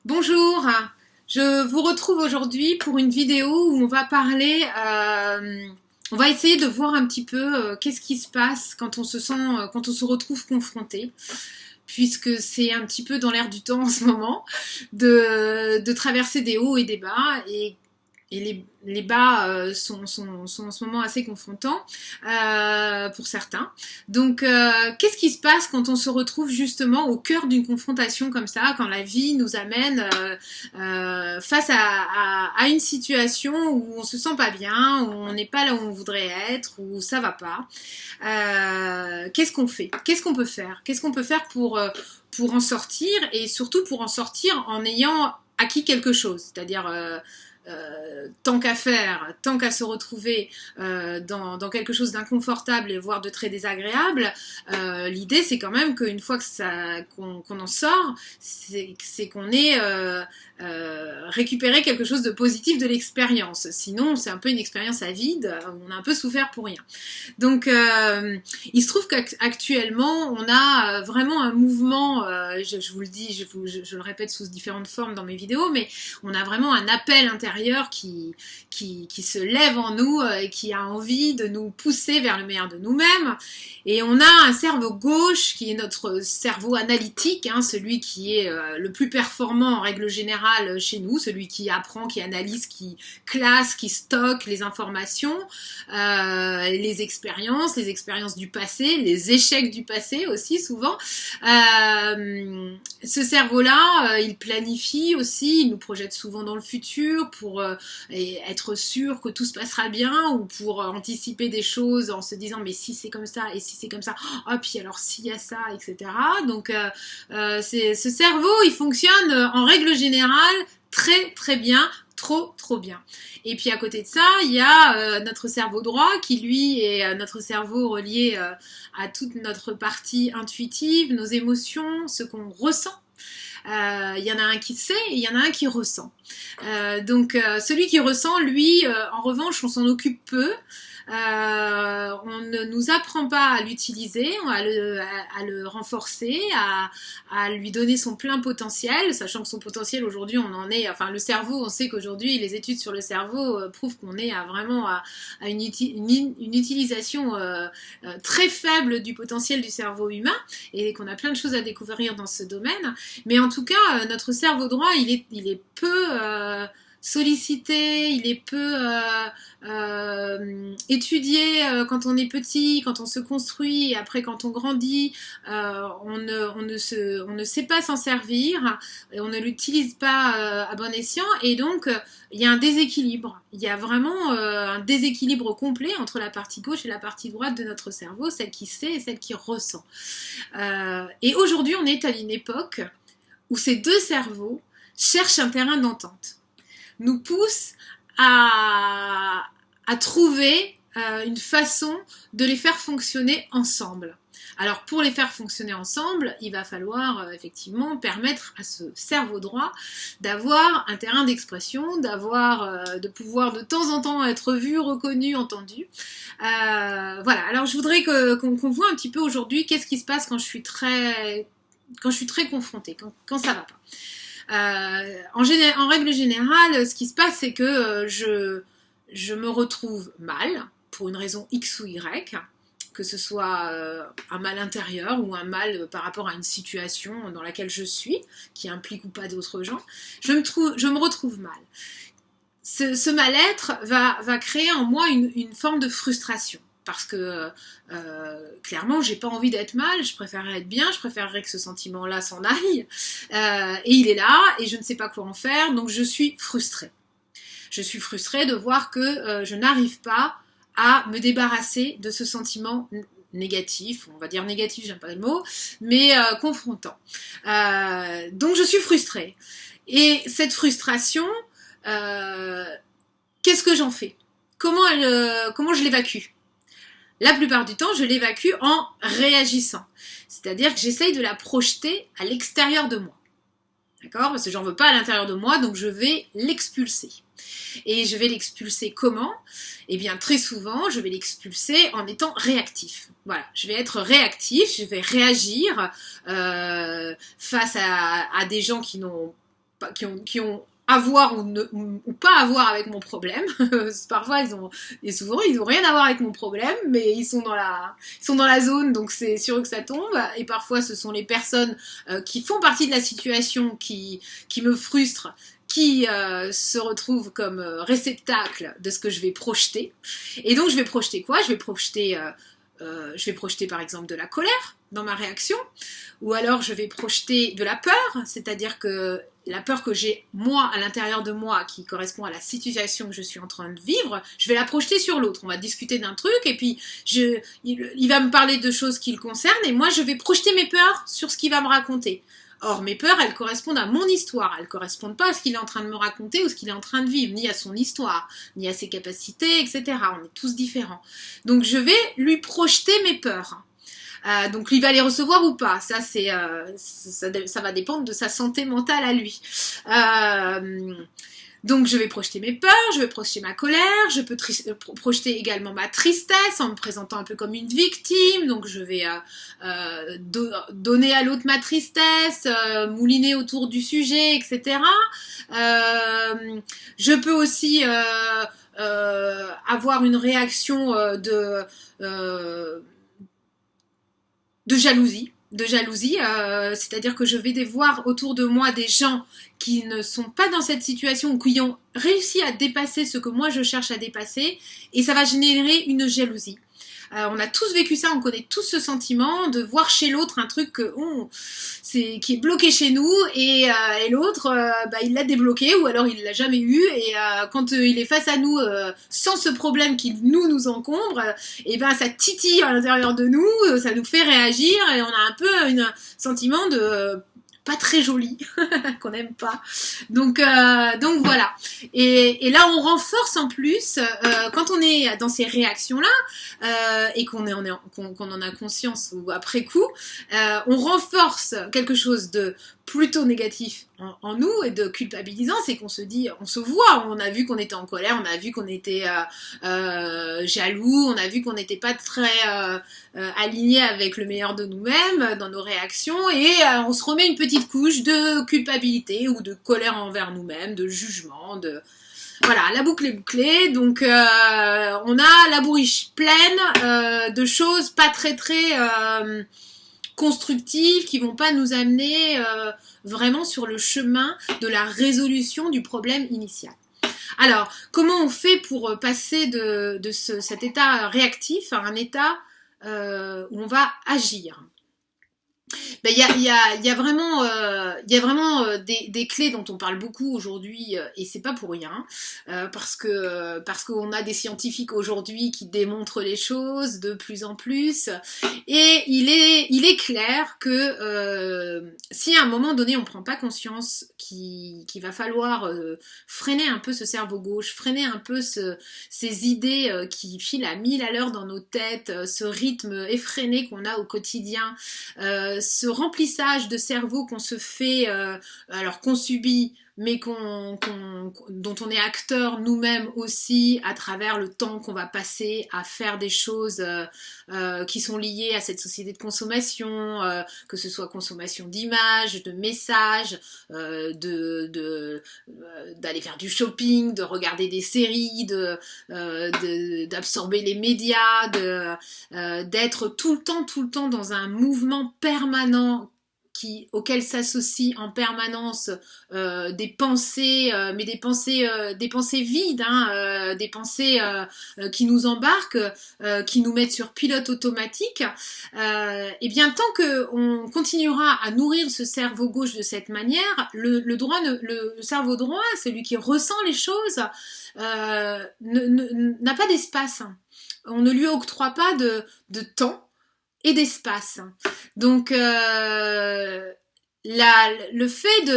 Bonjour, je vous retrouve aujourd'hui pour une vidéo où on va parler, on va essayer de voir un petit peu qu'est-ce qui se passe quand on se sent, quand on se retrouve confronté, puisque c'est un petit peu dans l'air du temps en ce moment de traverser des hauts et des bas et les bas sont en ce moment assez confrontants pour certains. Donc, qu'est-ce qui se passe quand on se retrouve justement au cœur d'une confrontation comme ça, quand la vie nous amène face à une situation où on se sent pas bien, où on n'est pas là où on voudrait être, où ça va pas. Qu'est-ce qu'on fait? Qu'est-ce qu'on peut faire? Qu'est-ce qu'on peut faire pour en sortir et surtout pour en sortir en ayant acquis quelque chose, c'est-à-dire tant qu'à faire, tant qu'à se retrouver dans quelque chose d'inconfortable et voire de très désagréable, l'idée c'est quand même qu'une fois qu'on en sort, c'est qu'on ait récupéré quelque chose de positif de l'expérience. Sinon, c'est un peu une expérience à vide, on a un peu souffert pour rien. Donc, il se trouve qu'actuellement, on a vraiment un mouvement, je vous le dis, je le répète sous différentes formes dans mes vidéos, mais on a vraiment un appel intérieur qui se lève en nous et qui a envie de nous pousser vers le meilleur de nous-mêmes. Et on a un cerveau gauche qui est notre cerveau analytique, hein, celui qui est le plus performant en règle générale chez nous, celui qui apprend, qui analyse, qui classe, qui stocke les informations, les expériences du passé, les échecs du passé aussi souvent. Ce cerveau-là, il planifie aussi, il nous projette souvent dans le futur pour être sûr que tout se passera bien ou pour anticiper des choses en se disant mais si c'est comme ça et si c'est comme ça, oh puis alors s'il y a ça, etc. Donc ce cerveau, il fonctionne en règle générale très très bien, trop bien. Et puis à côté de ça, il y a notre cerveau droit qui lui est notre cerveau relié à toute notre partie intuitive, nos émotions, ce qu'on ressent. Il y en a un qui sait et il y en a un qui ressent. Donc celui qui ressent, lui, en revanche, on s'en occupe peu. On ne nous apprend pas à l'utiliser, à le renforcer, à lui donner son plein potentiel, sachant que son potentiel aujourd'hui, on en est, enfin le cerveau, on sait qu'aujourd'hui les études sur le cerveau prouvent qu'on est vraiment à une utilisation très faible du potentiel du cerveau humain et qu'on a plein de choses à découvrir dans ce domaine. Mais en tout cas, notre cerveau droit, il est peu sollicité, il est peu étudié quand on est petit, quand on se construit, et après quand on grandit, on ne sait pas s'en servir, et on ne l'utilise pas à bon escient, et donc il y a un déséquilibre. Il y a vraiment un déséquilibre complet entre la partie gauche et la partie droite de notre cerveau, celle qui sait et celle qui ressent. Et aujourd'hui, on est à une époque où ces deux cerveaux cherchent un terrain d'entente, nous poussent à trouver une façon de les faire fonctionner ensemble. Alors pour les faire fonctionner ensemble, il va falloir effectivement permettre à ce cerveau droit d'avoir un terrain d'expression, de pouvoir de temps en temps être vu, reconnu, entendu. Voilà, alors je voudrais qu'on voit un petit peu aujourd'hui qu'est-ce qui se passe quand je suis très confrontée, quand ça va pas. En règle générale, ce qui se passe, c'est que je me retrouve mal, pour une raison X ou Y, que ce soit un mal intérieur ou un mal par rapport à une situation dans laquelle je suis, qui implique ou pas d'autres gens, je me retrouve mal. Ce mal-être va créer en moi une forme de frustration. Parce que clairement, j'ai pas envie d'être mal, je préférerais être bien, je préférerais que ce sentiment-là s'en aille. Et il est là, et je ne sais pas quoi en faire, donc je suis frustrée. Je suis frustrée de voir que je n'arrive pas à me débarrasser de ce sentiment négatif, on va dire négatif, j'aime pas le mot, mais confrontant. Donc je suis frustrée. Et cette frustration, qu'est-ce que j'en fais ? Comment je l'évacue ? La plupart du temps, je l'évacue en réagissant. C'est-à-dire que j'essaye de la projeter à l'extérieur de moi. D'accord ? Parce que j'en veux pas à l'intérieur de moi, donc je vais l'expulser. Et je vais l'expulser comment ? Eh bien, très souvent, je vais l'expulser en étant réactif. Voilà, je vais être réactif, je vais réagir face à des gens qui n'ont qui ont à voir ou pas à voir avec mon problème. Parfois, et souvent, ils ont rien à voir avec mon problème, mais ils sont dans la zone, donc c'est sûr que ça tombe. Et parfois, ce sont les personnes qui font partie de la situation qui me frustrent, qui se retrouvent comme réceptacle de ce que je vais projeter. Et donc, je vais projeter quoi ? Je vais projeter par exemple de la colère dans ma réaction, ou alors je vais projeter de la peur, c'est-à-dire que la peur que j'ai moi à l'intérieur de moi qui correspond à la situation que je suis en train de vivre, je vais la projeter sur l'autre. On va discuter d'un truc et puis il va me parler de choses qui le concernent et moi je vais projeter mes peurs sur ce qu'il va me raconter. Or, mes peurs, elles correspondent à mon histoire, elles ne correspondent pas à ce qu'il est en train de me raconter ou ce qu'il est en train de vivre, ni à son histoire, ni à ses capacités, etc. On est tous différents. Donc, je vais lui projeter mes peurs. Donc, il va les recevoir ou pas. Ça, ça va dépendre de sa santé mentale à lui. Donc je vais projeter mes peurs, je vais projeter ma colère, je peux projeter également ma tristesse en me présentant un peu comme une victime, donc je vais donner à l'autre ma tristesse, mouliner autour du sujet, etc. Je peux aussi avoir une réaction de jalousie. C'est-à-dire que je vais voir autour de moi des gens qui ne sont pas dans cette situation ou qui ont réussi à dépasser ce que moi je cherche à dépasser et ça va générer une jalousie. On a tous vécu ça, on connaît tous ce sentiment de voir chez l'autre un truc qui est bloqué chez nous et l'autre il l'a débloqué ou alors il l'a jamais eu et quand il est face à nous sans ce problème qui nous encombre, ça titille à l'intérieur de nous, ça nous fait réagir et on a un peu un sentiment de pas très joli, qu'on n'aime pas. Donc voilà. Et là, on renforce en plus, quand on est dans ces réactions-là, et qu'on en a conscience ou après coup, on renforce quelque chose de plutôt négatif en nous et de culpabilisant, c'est qu'on se dit, on se voit, on a vu qu'on était en colère, on a vu qu'on était jaloux, on a vu qu'on n'était pas très aligné avec le meilleur de nous-mêmes dans nos réactions et on se remet une petite couche de culpabilité ou de colère envers nous-mêmes, de jugement, voilà, la boucle est bouclée, donc on a la bourriche pleine de choses pas très constructives qui vont pas nous amener vraiment sur le chemin de la résolution du problème initial. Alors, comment on fait pour passer de cet état réactif à un état où on va agir ? Il y a vraiment des clés dont on parle beaucoup aujourd'hui et c'est pas pour rien parce qu'on a des scientifiques aujourd'hui qui démontrent les choses de plus en plus et il est clair que si à un moment donné on prend pas conscience qu'il va falloir freiner un peu ce cerveau gauche, freiner un peu ces idées qui filent à 1000 à l'heure dans nos têtes, ce rythme effréné qu'on a au quotidien, ce remplissage de cerveau qu'on se fait, alors qu'on subit, mais dont on est acteur nous-mêmes aussi à travers le temps qu'on va passer à faire des choses qui sont liées à cette société de consommation, que ce soit consommation d'images, de messages, d'aller faire du shopping, de regarder des séries, d'absorber les médias, d'être tout le temps dans un mouvement permanent auquel s'associent en permanence des pensées, mais des pensées vides, des pensées qui nous embarquent, qui nous mettent sur pilote automatique. Et bien tant qu'on continuera à nourrir ce cerveau gauche de cette manière, le cerveau droit, celui qui ressent les choses, n'a pas d'espace. On ne lui octroie pas de temps et d'espace. Donc le fait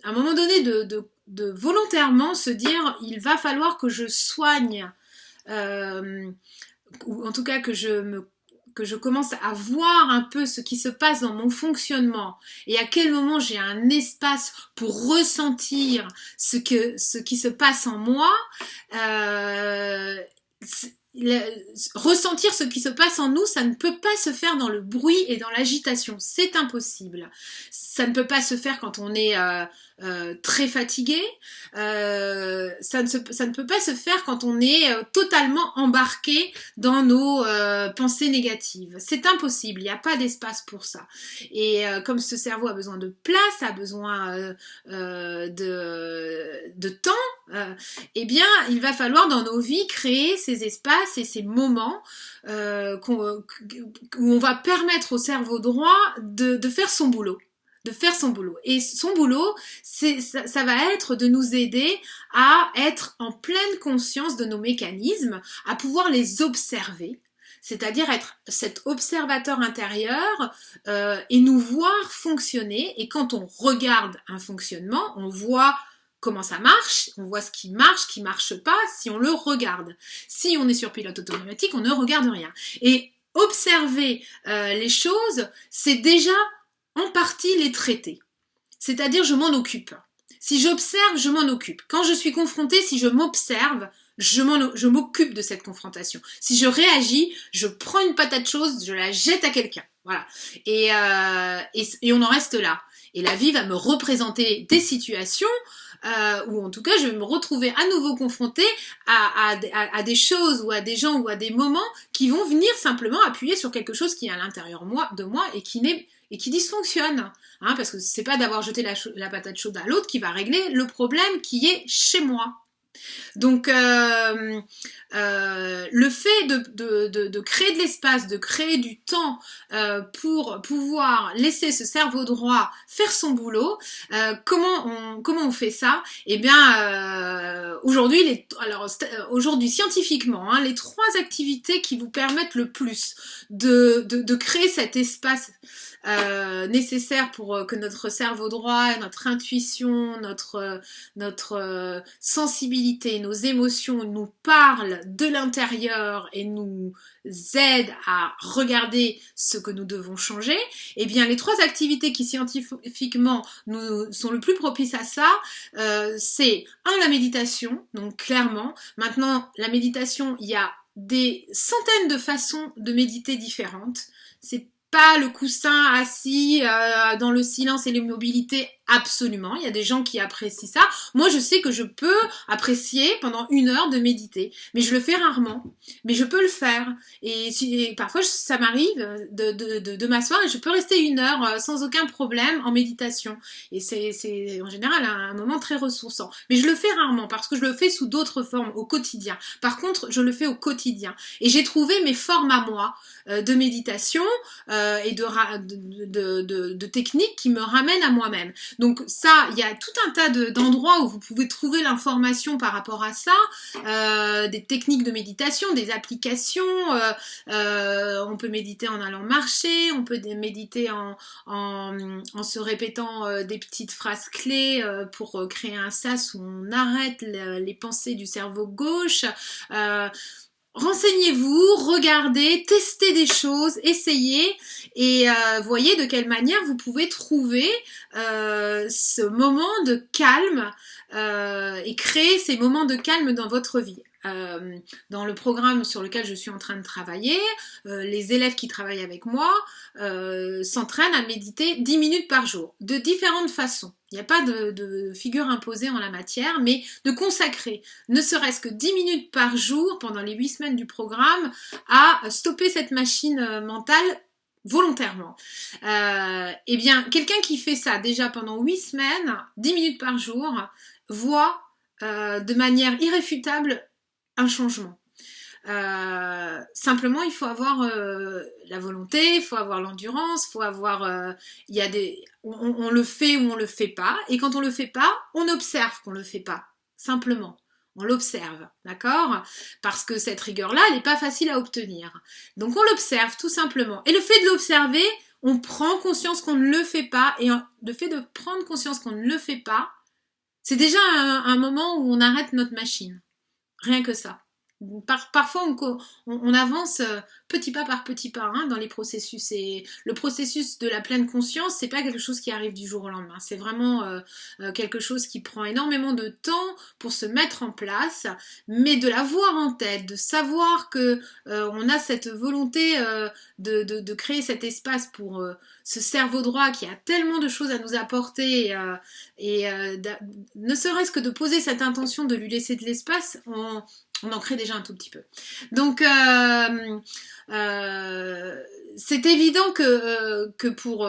à un moment donné de volontairement se dire il va falloir que je soigne ou en tout cas que je commence à voir un peu ce qui se passe dans mon fonctionnement et à quel moment j'ai un espace pour ressentir ce qui se passe en moi, ressentir ce qui se passe en nous, ça ne peut pas se faire dans le bruit et dans l'agitation, c'est impossible. Ça ne peut pas se faire quand on est très fatigué, ça ne peut pas se faire quand on est totalement embarqué dans nos pensées négatives. C'est impossible, il n'y a pas d'espace pour ça. Et comme ce cerveau a besoin de place, a besoin de temps, eh bien, il va falloir dans nos vies créer ces espaces et ces moments où on va permettre au cerveau droit de faire son boulot. Et son boulot, ça va être de nous aider à être en pleine conscience de nos mécanismes, à pouvoir les observer, c'est-à-dire être cet observateur intérieur et nous voir fonctionner. Et quand on regarde un fonctionnement, on voit comment ça marche, on voit ce qui marche pas, si on le regarde. Si on est sur pilote automatique, on ne regarde rien. Et observer les choses, c'est déjà en partie les traiter. C'est-à-dire, je m'en occupe. Si j'observe, je m'en occupe. Quand je suis confrontée, si je m'observe, je m'occupe de cette confrontation. Si je réagis, je prends une patate chaude, je la jette à quelqu'un. Voilà. Et on en reste là. Et la vie va me représenter des situations ou en tout cas je vais me retrouver à nouveau confrontée à des choses ou à des gens ou à des moments qui vont venir simplement appuyer sur quelque chose qui est à l'intérieur de moi et qui dysfonctionne. Hein, parce que c'est pas d'avoir jeté la patate chaude à l'autre qui va régler le problème qui est chez moi. Donc le fait de créer de l'espace, de créer du temps pour pouvoir laisser ce cerveau droit faire son boulot, comment on fait ça? Eh bien aujourd'hui scientifiquement, hein, les 3 activités qui vous permettent le plus de créer cet espace nécessaire pour que notre cerveau droit, notre intuition, notre sensibilité, nos émotions nous parlent de l'intérieur et nous aident à regarder ce que nous devons changer, eh bien les 3 activités qui scientifiquement nous sont le plus propices à ça, c'est la méditation, donc clairement. Maintenant, la méditation, il y a des centaines de façons de méditer différentes. C'est pas le coussin assis dans le silence et l'immobilité, absolument. Il y a des gens qui apprécient ça. Moi, je sais que je peux apprécier pendant 1 heure de méditer, mais je le fais rarement. Mais je peux le faire. Et parfois, ça m'arrive de m'asseoir et je peux rester 1 heure sans aucun problème en méditation. Et c'est en général un moment très ressourçant. Mais je le fais rarement parce que je le fais sous d'autres formes au quotidien. Par contre, je le fais au quotidien. Et j'ai trouvé mes formes à moi de méditation et de techniques qui me ramènent à moi-même. Donc ça, il y a tout un tas d'endroits où vous pouvez trouver l'information par rapport à ça, des techniques de méditation, des applications, on peut méditer en allant marcher, on peut méditer en se répétant des petites phrases clés pour créer un sas où on arrête les pensées du cerveau gauche. Renseignez-vous, regardez, testez des choses, essayez et voyez de quelle manière vous pouvez trouver ce moment de calme et créer ces moments de calme dans votre vie. Dans le programme sur lequel je suis en train de travailler, les élèves qui travaillent avec moi s'entraînent à méditer 10 minutes par jour, de différentes façons. Il n'y a pas de figure imposée en la matière, mais de consacrer ne serait-ce que 10 minutes par jour pendant les 8 semaines du programme à stopper cette machine mentale volontairement. Eh bien, quelqu'un qui fait ça déjà pendant 8 semaines, 10 minutes par jour, voit de manière irréfutable un changement. Simplement il faut avoir la volonté, il faut avoir l'endurance, il faut avoir on le fait ou on le fait pas, et quand on le fait pas, on observe qu'on le fait pas, simplement on l'observe, d'accord? Parce que cette rigueur-là, elle n'est pas facile à obtenir. Donc on l'observe tout simplement, et le fait de l'observer, on prend conscience qu'on ne le fait pas, et le fait de prendre conscience qu'on ne le fait pas, c'est déjà un moment où on arrête notre machine. Rien que ça. Parfois, on avance petit pas par petit pas hein, dans les processus. Et le processus de la pleine conscience, c'est pas quelque chose qui arrive du jour au lendemain. C'est vraiment quelque chose qui prend énormément de temps pour se mettre en place, mais de l'avoir en tête, de savoir que on a cette volonté de créer cet espace pour ce cerveau droit qui a tellement de choses à nous apporter ne serait-ce que de poser cette intention de lui laisser de l'espace, on en crée déjà un tout petit peu. Donc, c'est évident que pour...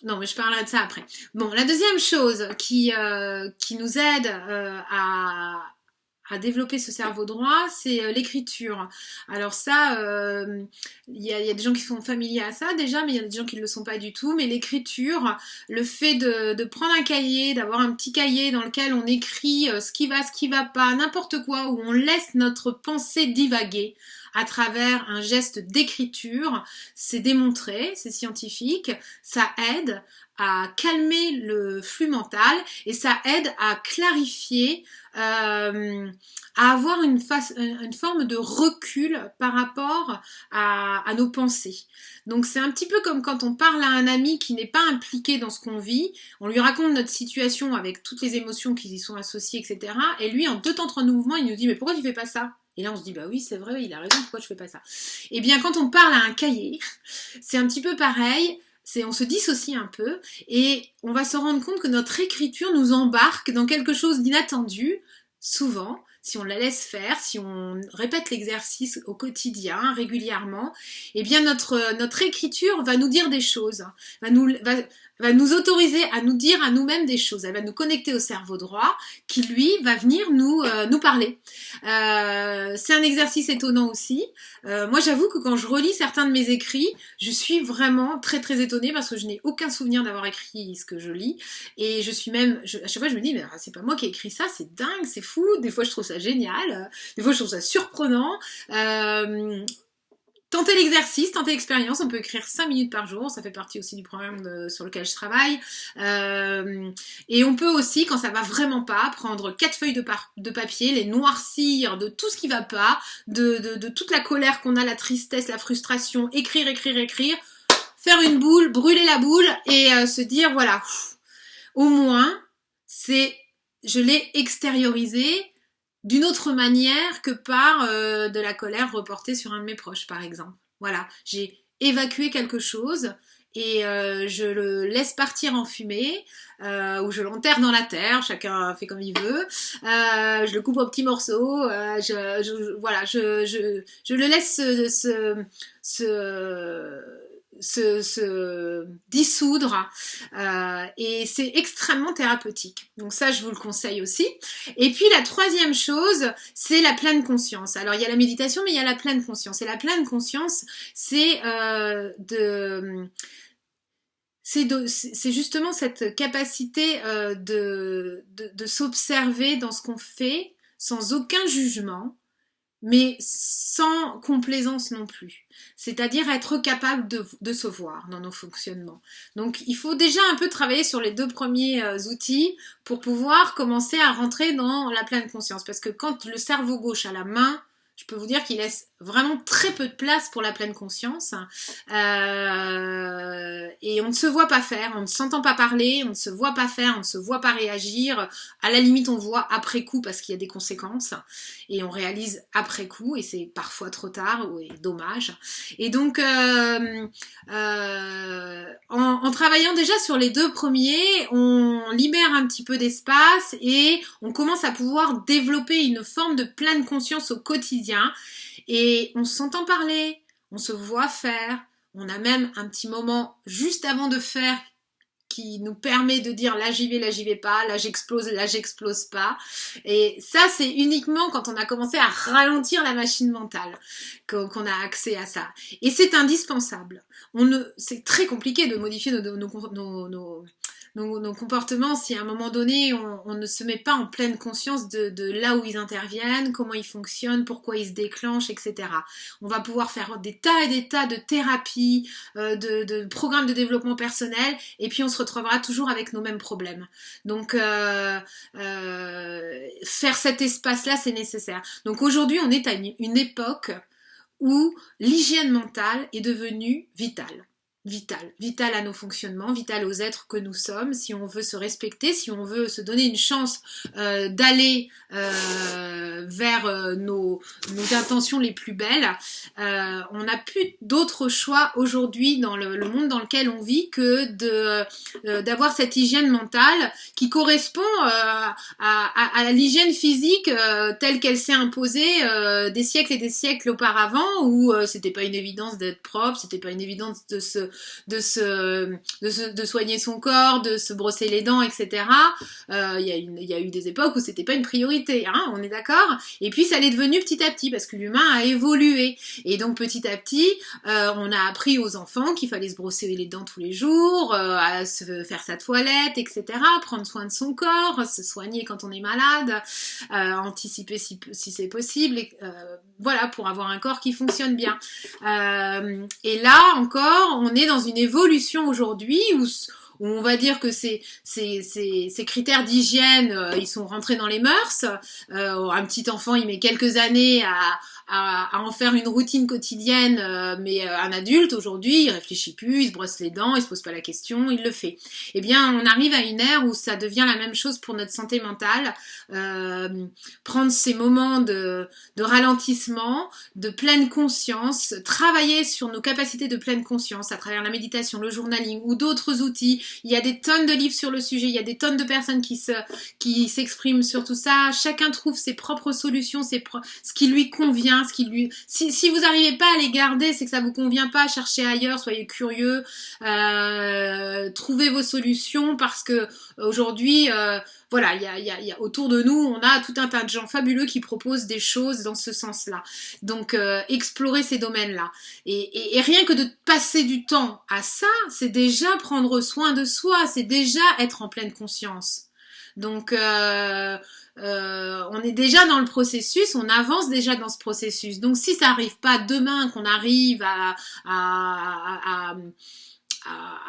non, mais je parlerai de ça après. Bon, la deuxième chose qui nous aide à développer ce cerveau droit, c'est l'écriture. Alors ça, y a des gens qui sont familiers à ça déjà, mais il y a des gens qui ne le sont pas du tout. Mais l'écriture, le fait de prendre un cahier, d'avoir un petit cahier dans lequel on écrit ce qui va pas, n'importe quoi, où on laisse notre pensée divaguer à travers un geste d'écriture, c'est démontré, c'est scientifique, ça aide à calmer le flux mental et ça aide à clarifier, à avoir une forme de recul par rapport à nos pensées. Donc c'est un petit peu comme quand on parle à un ami qui n'est pas impliqué dans ce qu'on vit, on lui raconte notre situation avec toutes les émotions qui y sont associées, etc. Et lui, en 2 temps 3 mouvements, il nous dit « Mais pourquoi tu fais pas ça ?» Et là, on se dit, bah oui, c'est vrai, il a raison, pourquoi je fais pas ça? Eh bien, quand on parle à un cahier, c'est un petit peu pareil, on se dissocie un peu, et on va se rendre compte que notre écriture nous embarque dans quelque chose d'inattendu, souvent, si on la laisse faire, si on répète l'exercice au quotidien, régulièrement, eh bien, notre écriture va nous dire des choses, va nous autoriser à nous dire à nous-mêmes des choses. Elle va nous connecter au cerveau droit qui, lui, va venir nous parler. C'est un exercice étonnant aussi. Moi, j'avoue que quand je relis certains de mes écrits, je suis vraiment très très étonnée parce que je n'ai aucun souvenir d'avoir écrit ce que je lis. Et je suis même, à chaque fois, je me dis, mais c'est pas moi qui ai écrit ça, c'est dingue, c'est fou. Des fois, je trouve ça génial. Des fois, je trouve ça surprenant. Tentez l'exercice, tentez l'expérience, on peut écrire 5 minutes par jour, ça fait partie aussi du programme sur lequel je travaille. Et on peut aussi, quand ça va vraiment pas, prendre 4 feuilles de papier, les noircir de tout ce qui va pas, de toute la colère qu'on a, la tristesse, la frustration, écrire, faire une boule, brûler la boule et se dire voilà, au moins, je l'ai extériorisé d'une autre manière que par de la colère reportée sur un de mes proches, par exemple. Voilà, j'ai évacué quelque chose et je le laisse partir en fumée ou je l'enterre dans la terre, chacun fait comme il veut. Je le coupe en petits morceaux. Je le laisse se dissoudre et c'est extrêmement thérapeutique. Donc ça, je vous le conseille aussi. Et puis la troisième chose, c'est la pleine conscience. Alors il y a la méditation, mais il y a la pleine conscience. Et la pleine conscience, c'est justement cette capacité de s'observer dans ce qu'on fait sans aucun jugement, mais sans complaisance non plus. C'est-à-dire être capable de se voir dans nos fonctionnements. Donc il faut déjà un peu travailler sur les 2 premiers outils pour pouvoir commencer à rentrer dans la pleine conscience. Parce que quand le cerveau gauche a la main, je peux vous dire qu'il laisse vraiment très peu de place pour la pleine conscience. Et on ne se voit pas faire, on ne s'entend pas parler, on ne se voit pas faire, on ne se voit pas réagir. À la limite, on voit après coup parce qu'il y a des conséquences. Et on réalise après coup, et c'est parfois trop tard, et dommage. Et donc, en travaillant déjà sur les 2 premiers, on libère un petit peu d'espace et on commence à pouvoir développer une forme de pleine conscience au quotidien. Et on s'entend parler, on se voit faire, on a même un petit moment juste avant de faire qui nous permet de dire là j'y vais pas, là j'explose pas. Et ça c'est uniquement quand on a commencé à ralentir la machine mentale qu'on a accès à ça. Et c'est indispensable. C'est très compliqué de modifier nos comportements si à un moment donné on ne se met pas en pleine conscience de là où ils interviennent, comment ils fonctionnent, pourquoi ils se déclenchent, etc. On va pouvoir faire des tas et des tas de thérapies, de programmes de développement personnel, et puis on se retrouvera toujours avec nos mêmes problèmes. Donc faire cet espace-là, c'est nécessaire. Donc aujourd'hui, on est à une époque où l'hygiène mentale est devenue vitale. Vital à nos fonctionnements, vital aux êtres que nous sommes, si on veut se respecter, si on veut se donner une chance d'aller vers nos intentions les plus belles. On n'a plus d'autre choix aujourd'hui dans le monde dans lequel on vit que d'avoir cette hygiène mentale qui correspond à l'hygiène physique telle qu'elle s'est imposée des siècles et des siècles auparavant, où c'était pas une évidence d'être propre, c'était pas une évidence de soigner son corps, de se brosser les dents, etc. Il y a eu des époques où c'était pas une priorité, hein, on est d'accord. Et puis ça l'est devenu petit à petit parce que l'humain a évolué. Et donc petit à petit, on a appris aux enfants qu'il fallait se brosser les dents tous les jours, à se faire sa toilette, etc. Prendre soin de son corps, se soigner quand on est malade, anticiper si c'est possible, et, voilà, pour avoir un corps qui fonctionne bien. Et là encore, on est dans une évolution aujourd'hui où on va dire que ces critères d'hygiène, ils sont rentrés dans les mœurs. Un petit enfant, il met quelques années à en faire une routine quotidienne, mais un adulte, aujourd'hui, il réfléchit plus, il se brosse les dents, il se pose pas la question, il le fait. Eh bien, on arrive à une ère où ça devient la même chose pour notre santé mentale. Prendre ces moments de ralentissement, de pleine conscience, travailler sur nos capacités de pleine conscience à travers la méditation, le journaling ou d'autres outils. Il y a des tonnes de livres sur le sujet, il y a des tonnes de personnes qui s'expriment sur tout ça. Chacun trouve ses propres solutions, ce qui lui convient, si vous n'arrivez pas à les garder, c'est que ça vous convient pas. Cherchez ailleurs, soyez curieux, trouvez vos solutions, parce que aujourd'hui, voilà, il y a autour de nous, on a tout un tas de gens fabuleux qui proposent des choses dans ce sens-là. Donc, explorer ces domaines-là. Et rien que de passer du temps à ça, c'est déjà prendre soin de soi, c'est déjà être en pleine conscience. Donc, on est déjà dans le processus, on avance déjà dans ce processus. Donc, si ça n'arrive pas demain, qu'on arrive à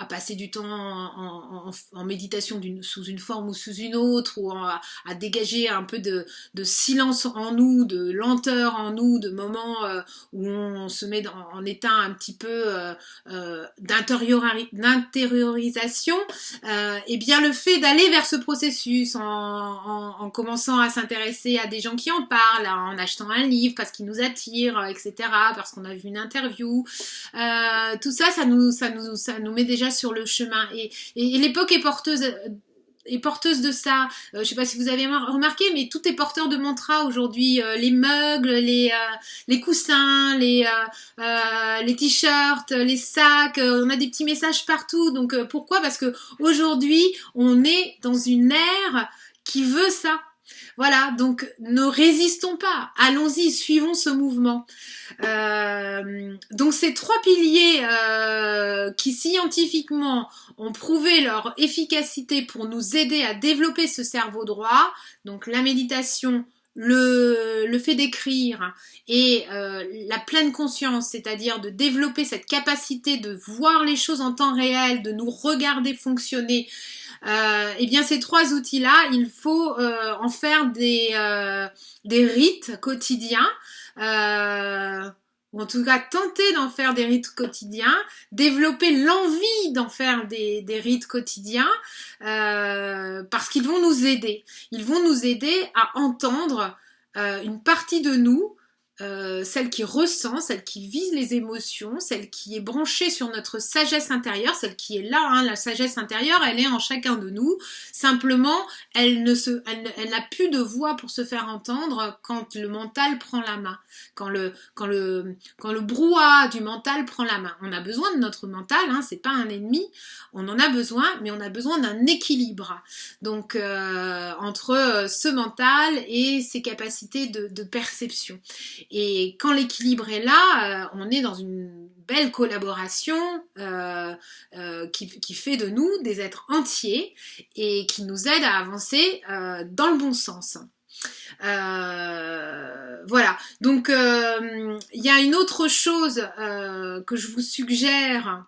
passer du temps en méditation sous une forme ou sous une autre, ou à dégager un peu de silence en nous, de lenteur en nous, de moments où on se met en état un petit peu d'intériorisation, et bien le fait d'aller vers ce processus en commençant à s'intéresser à des gens qui en parlent, en achetant un livre parce qu'il nous attire, etc., parce qu'on a vu une interview, tout ça, ça nous met déjà sur le chemin, et l'époque est porteuse de ça. Je sais pas si vous avez remarqué, mais tout est porteur de mantras aujourd'hui. Les mugs, les coussins, les t-shirts, les sacs, on a des petits messages partout. Donc pourquoi ? Parce que aujourd'hui, on est dans une ère qui veut ça. Voilà, donc ne résistons pas, allons-y, suivons ce mouvement. Donc ces trois piliers qui scientifiquement ont prouvé leur efficacité pour nous aider à développer ce cerveau droit, donc la méditation, le fait d'écrire et la pleine conscience, c'est-à-dire de développer cette capacité de voir les choses en temps réel, de nous regarder fonctionner. Eh bien ces trois outils-là, il faut en faire des rites quotidiens, ou en tout cas tenter d'en faire des rites quotidiens, développer l'envie d'en faire des rites quotidiens, parce qu'ils vont nous aider. Ils vont nous aider à entendre une partie de nous, celle qui ressent, celle qui vise les émotions, celle qui est branchée sur notre sagesse intérieure, celle qui est là, hein, la sagesse intérieure, elle est en chacun de nous. Simplement, elle n'a plus de voix pour se faire entendre quand le mental prend la main, quand le brouhaha du mental prend la main. On a besoin de notre mental, hein, c'est pas un ennemi, on en a besoin, mais on a besoin d'un équilibre. Donc, entre ce mental et ses capacités de perception. Et quand l'équilibre est là, on est dans une belle collaboration qui fait de nous des êtres entiers et qui nous aide à avancer dans le bon sens. Voilà, donc il y a une autre chose que je vous suggère,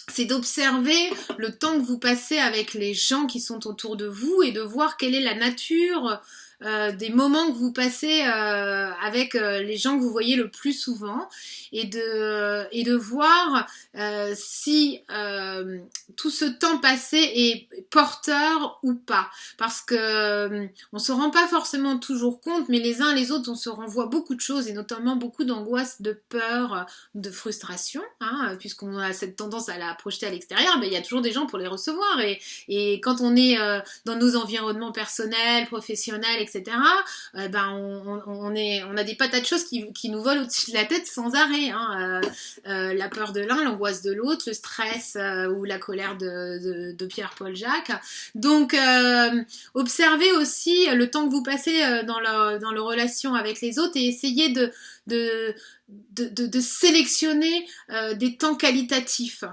c'est d'observer le temps que vous passez avec les gens qui sont autour de vous et de voir quelle est la nature des moments que vous passez avec les gens que vous voyez le plus souvent et de voir si tout ce temps passé est porteur ou pas, parce que on se rend pas forcément toujours compte, mais les uns les autres on se renvoie beaucoup de choses et notamment beaucoup d'angoisse, de peur, de frustration, hein, puisqu'on a cette tendance à la projeter à l'extérieur. Ben, il y a toujours des gens pour les recevoir et quand on est dans nos environnements personnels, professionnels, etc., ben on a des patates de choses qui nous volent au-dessus de la tête sans arrêt, hein. La peur de l'un, l'angoisse de l'autre, le stress ou la colère de Pierre-Paul Jacques. Donc observez aussi le temps que vous passez dans le relation avec les autres et essayez de sélectionner des temps qualitatifs,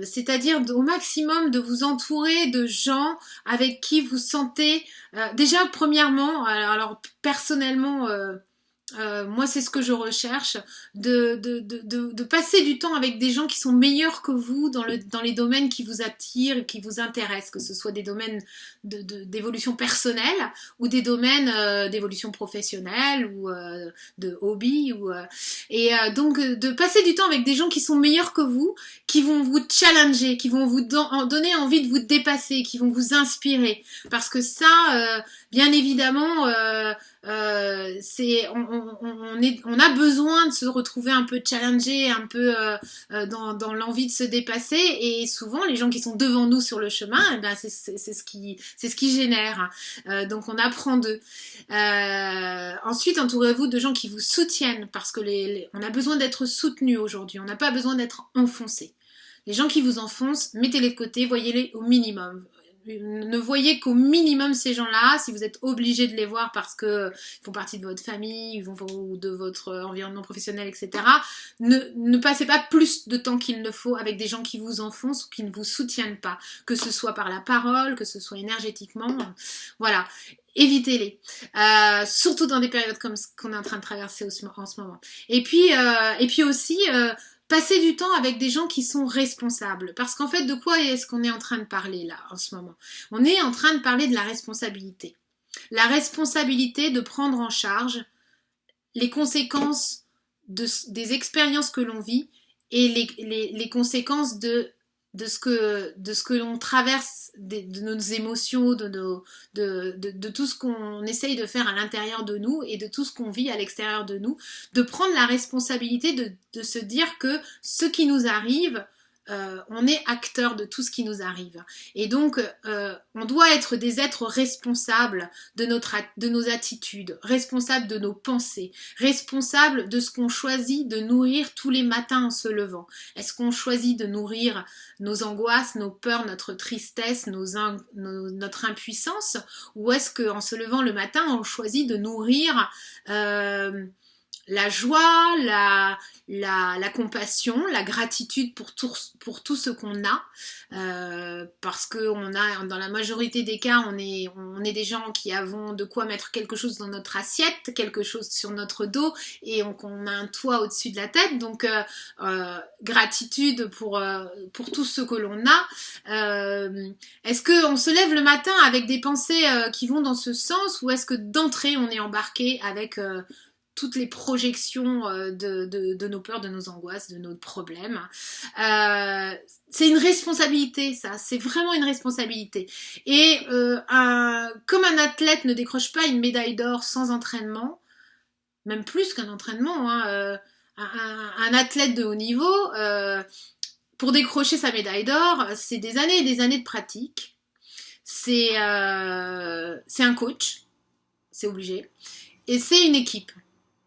c'est-à-dire au maximum de vous entourer de gens avec qui vous sentez déjà premièrement, alors personnellement moi c'est ce que je recherche, de passer du temps avec des gens qui sont meilleurs que vous dans les domaines qui vous attirent et qui vous intéressent, que ce soit des domaines d'évolution personnelle ou des domaines d'évolution professionnelle ou de hobby donc de passer du temps avec des gens qui sont meilleurs que vous, qui vont vous challenger, qui vont vous donner envie de vous dépasser, qui vont vous inspirer, parce que ça bien évidemment on a besoin de se retrouver un peu challengé, un peu dans l'envie de se dépasser, et souvent les gens qui sont devant nous sur le chemin, eh ben c'est ce qui génère. Donc on apprend d'eux. Ensuite, entourez-vous de gens qui vous soutiennent, parce que on a besoin d'être soutenu aujourd'hui, on n'a pas besoin d'être enfoncé. Les gens qui vous enfoncent, mettez-les de côté, voyez-les au minimum. Ne voyez qu'au minimum ces gens-là, si vous êtes obligé de les voir parce que ils font partie de votre famille ou de votre environnement professionnel, etc. Ne passez pas plus de temps qu'il ne faut avec des gens qui vous enfoncent ou qui ne vous soutiennent pas, que ce soit par la parole, que ce soit énergétiquement. Voilà. Évitez-les, surtout dans des périodes comme ce qu'on est en train de traverser en ce moment. Et puis aussi, passez du temps avec des gens qui sont responsables. Parce qu'en fait, de quoi est-ce qu'on est en train de parler là, en ce moment? On est en train de parler de la responsabilité. La responsabilité de prendre en charge les conséquences des expériences que l'on vit et les conséquences de ce que l'on traverse, de nos émotions, de tout ce qu'on essaye de faire à l'intérieur de nous et de tout ce qu'on vit à l'extérieur de nous, de prendre la responsabilité de se dire que ce qui nous arrive, on est acteur de tout ce qui nous arrive. Et donc, on doit être des êtres responsables de nos attitudes, responsables de nos pensées, responsables de ce qu'on choisit de nourrir tous les matins en se levant. Est-ce qu'on choisit de nourrir nos angoisses, nos peurs, notre tristesse, notre impuissance, ou est-ce qu'en se levant le matin, on choisit de nourrir la joie, la compassion, la gratitude pour tout ce qu'on a, parce que dans la majorité des cas, on est des gens qui avons de quoi mettre quelque chose dans notre assiette, quelque chose sur notre dos, et on a un toit au-dessus de la tête. Donc gratitude pour tout ce que l'on a. Est-ce qu'on se lève le matin avec des pensées qui vont dans ce sens, ou est-ce que d'entrée on est embarqué avec toutes les projections de nos peurs, de nos angoisses, de nos problèmes. C'est une responsabilité, ça. C'est vraiment une responsabilité. Et comme un athlète ne décroche pas une médaille d'or sans entraînement, même plus qu'un entraînement, hein, un athlète de haut niveau, pour décrocher sa médaille d'or, c'est des années et des années de pratique. C'est un coach, c'est obligé. Et c'est une équipe.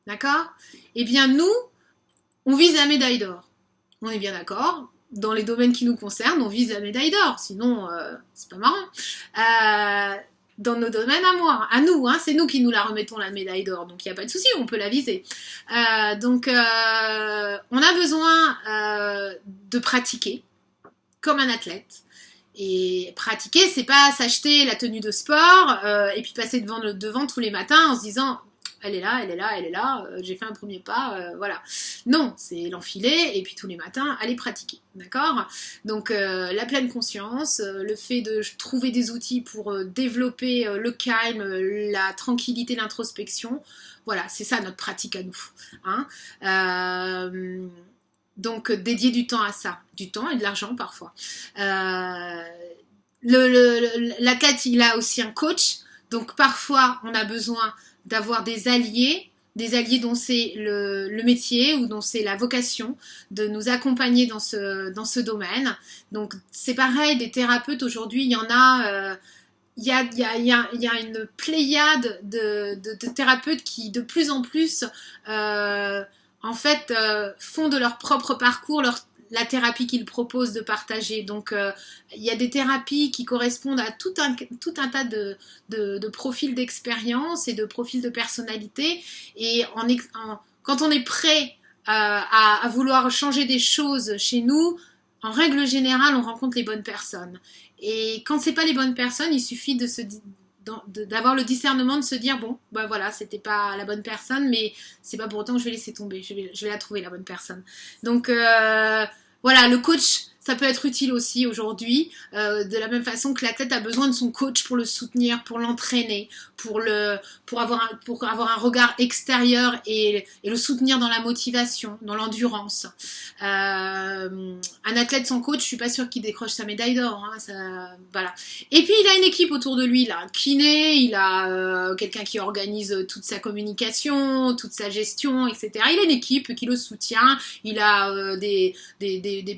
D'accord? Eh bien, nous, on vise la médaille d'or. On est bien d'accord. Dans les domaines qui nous concernent, on vise la médaille d'or. Sinon, c'est pas marrant. dans nos domaines à nous, hein, c'est nous qui nous la remettons la médaille d'or, donc il n'y a pas de souci, on peut la viser. Donc on a besoin de pratiquer comme un athlète. Et pratiquer, c'est pas s'acheter la tenue de sport et puis passer devant tous les matins en se disant elle est là, elle est là, elle est là, j'ai fait un premier pas, voilà. Non, c'est l'enfiler et puis tous les matins aller pratiquer, d'accord? Donc la pleine conscience, le fait de trouver des outils pour développer le calme, la tranquillité, l'introspection, voilà, c'est ça notre pratique à nous, hein. Donc dédier du temps à ça, du temps et de l'argent parfois. L'athlète, il a aussi un coach, donc parfois on a besoin d'avoir des alliés dont c'est le métier ou dont c'est la vocation de nous accompagner dans ce domaine. Donc c'est pareil, des thérapeutes aujourd'hui, il y en a... Il y a une pléiade de thérapeutes qui de plus en plus en fait font de leur propre parcours la thérapie qu'ils proposent de partager. Donc il y a des thérapies qui correspondent à tout un tas de profils d'expérience et de profils de personnalité, et quand on est prêt à vouloir changer des choses chez nous, en règle générale on rencontre les bonnes personnes, et quand c'est pas les bonnes personnes, il suffit d'avoir le discernement de se dire bon ben voilà, c'était pas la bonne personne, mais c'est pas pour autant que je vais laisser tomber, je vais la trouver la bonne personne. Donc voilà, le coach ça peut être utile aussi aujourd'hui, de la même façon que l'athlète a besoin de son coach pour le soutenir, pour l'entraîner, pour avoir un regard extérieur et le soutenir dans la motivation, dans l'endurance. Un athlète sans coach, je suis pas sûre qu'il décroche sa médaille d'or, hein, voilà. Et puis il a une équipe autour de lui, il a un kiné, il a quelqu'un qui organise toute sa communication, toute sa gestion, etc. Il a une équipe qui le soutient, il a des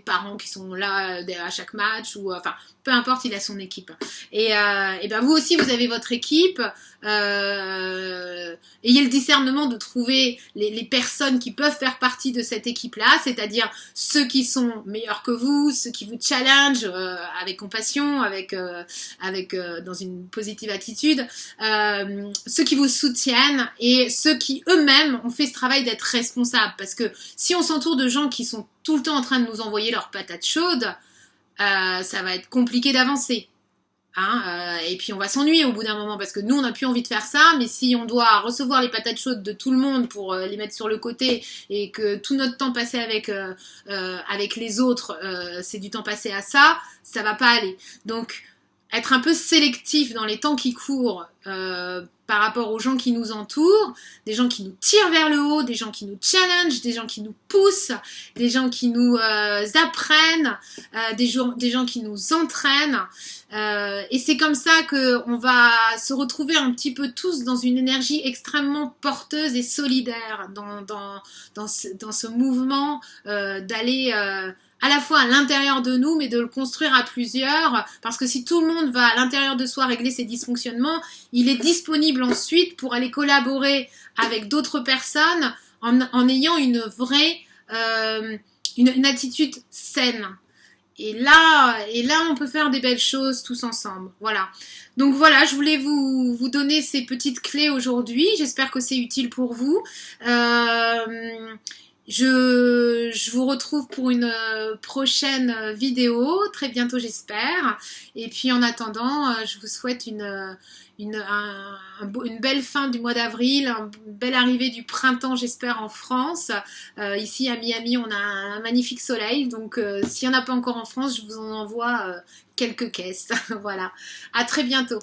parents qui sont là à chaque match, ou enfin peu importe, il a son équipe. Et ben vous aussi vous avez votre équipe. Ayez le discernement de trouver les personnes qui peuvent faire partie de cette équipe-là, c'est-à-dire ceux qui sont meilleurs que vous, ceux qui vous challenge avec compassion, dans une positive attitude, ceux qui vous soutiennent et ceux qui eux-mêmes ont fait ce travail d'être responsables. Parce que si on s'entoure de gens qui sont tout le temps en train de nous envoyer leurs patates chaudes, ça va être compliqué d'avancer. Hein, et puis on va s'ennuyer au bout d'un moment, parce que nous on n'a plus envie de faire ça, mais si on doit recevoir les patates chaudes de tout le monde pour les mettre sur le côté, et que tout notre temps passé avec les autres c'est du temps passé à ça va pas aller. Donc être un peu sélectif dans les temps qui courent par rapport aux gens qui nous entourent, des gens qui nous tirent vers le haut, des gens qui nous challengent, des gens qui nous poussent, des gens qui nous apprennent, des gens qui nous entraînent. Et c'est comme ça qu'on va se retrouver un petit peu tous dans une énergie extrêmement porteuse et solidaire dans ce mouvement d'aller à la fois à l'intérieur de nous, mais de le construire à plusieurs, parce que si tout le monde va à l'intérieur de soi régler ses dysfonctionnements, il est disponible ensuite pour aller collaborer avec d'autres personnes en ayant une vraie une attitude saine. Et là, on peut faire des belles choses tous ensemble. Voilà. Donc voilà, je voulais vous donner ces petites clés aujourd'hui. J'espère que c'est utile pour vous. Je vous retrouve pour une prochaine vidéo, très bientôt j'espère. Et puis en attendant, je vous souhaite une belle fin du mois d'avril, une belle arrivée du printemps j'espère en France. Ici à Miami on a un magnifique soleil, donc s'il n'y en a pas encore en France, je vous en envoie quelques caisses. Voilà, à très bientôt.